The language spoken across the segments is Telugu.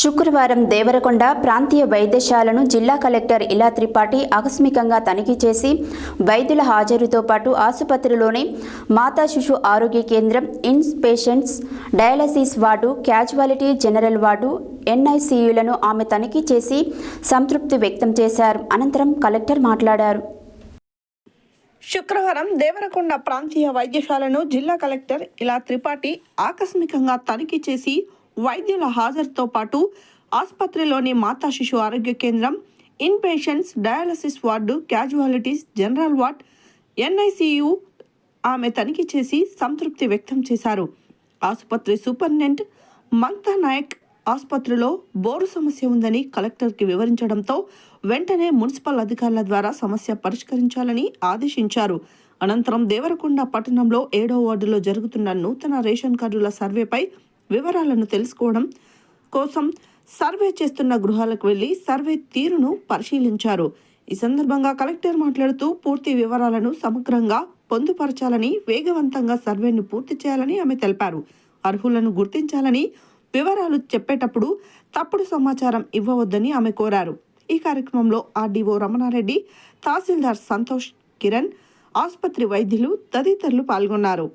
శుక్రవారం దేవరకొండ ప్రాంతీయ వైద్యశాలను జిల్లా కలెక్టర్ ఇలా త్రిపాఠి ఆకస్మికంగా తనిఖీ చేసి వైద్యుల హాజరుతో పాటు ఆసుపత్రిలోని మాతా శిశు ఆరోగ్య కేంద్రం, inpatients dialysis ward, casualty general ward, ఎన్ఐసియులను ఆమె తనిఖీ చేసి సంతృప్తి వ్యక్తం చేశారు. అనంతరం కలెక్టర్ మాట్లాడారు. శుక్రవారం దేవరకొండ ప్రాంతీయ వైద్యశాలను జిల్లా కలెక్టర్ ఇలా త్రిపాఠి ఆకస్మికంగా తనిఖీ చేసి వైద్యుల హాజరుతో పాటు ఆసుపత్రిలోని మాతా శిశు ఆరోగ్య కేంద్రం, in patients dialysis ward, casualties general ward, NICU ఆమె తనిఖీ చేసి సంతృప్తి వ్యక్తం చేశారు. ఆసుపత్రి సూపరింటెండెంట్ మంగ్తా నాయక్ ఆసుపత్రిలో బోరు సమస్య ఉందని కలెక్టర్కి వివరించడంతో వెంటనే మున్సిపల్ అధికారుల ద్వారా సమస్య పరిష్కరించాలని ఆదేశించారు. అనంతరం దేవరకొండ పట్టణంలో 7వ వార్డులో జరుగుతున్న నూతన రేషన్ కార్డుల సర్వేపై వివరాలను తెలుసుకోవడం కోసం సర్వే చేస్తున్న గృహాలకు వెళ్లి సర్వే తీరును పరిశీలించారు. ఈ సందర్భంగా కలెక్టర్ మాట్లాడుతూ పూర్తి వివరాలను సమగ్రంగా పొందుపరచాలని, వేగవంతంగా సర్వేను పూర్తి చేయాలని ఆమె తెలిపారు. అర్హులను గుర్తించాలని, వివరాలు చెప్పేటప్పుడు తప్పుడు సమాచారం ఇవ్వవద్దని ఆమె కోరారు. ఈ కార్యక్రమంలో ఆర్డీఓ రమణారెడ్డి, తహసీల్దార్ సంతోష్ కిరణ్, ఆసుపత్రి వైద్యులు తదితరులు పాల్గొన్నారు.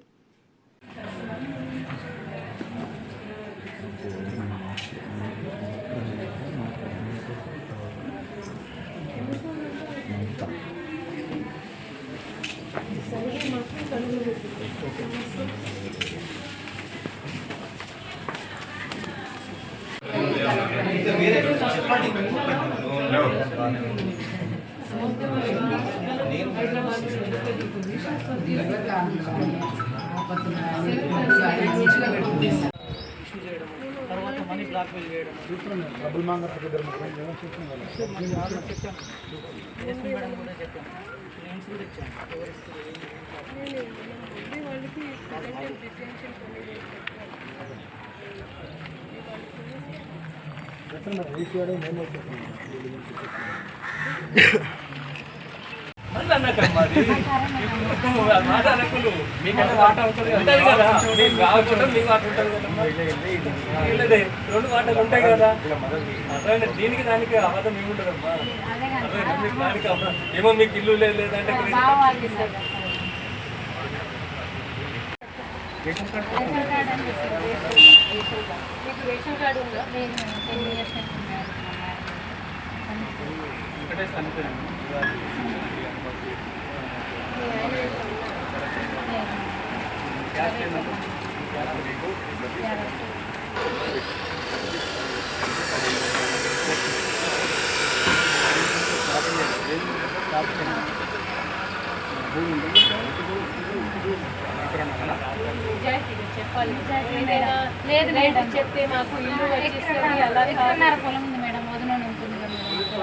తర్వాత మనీ బ్లాక్ మెయిల్ చేయడం, డబ్బులు మాంగారు మేడం కూడా చెప్పాను, నేమ్స్ కూడా ఇచ్చాను. మీకంటే వాట ఉంటుంది కదా, మీకు కావచ్చు, మీకు వాట ఉంటుంది కదా, 2 వాటలు ఉంటాయి కదా. అదే దీనికి దానికి అబద్ధం ఏముంటుందమ్మా. అదే దానికి ఏమో మీకు ఇల్లు లేదంటే రేషన్ కార్డు ఉందా? వెంకటేష్ చనిపోయాను. చెప్పాలి లేదు లేదు చెప్తే మాకు ఇల్లు వచ్చేస్తుంది. అలా పొలం ఉంది మేడం, వదన ఉంటుంది కదా మేడం.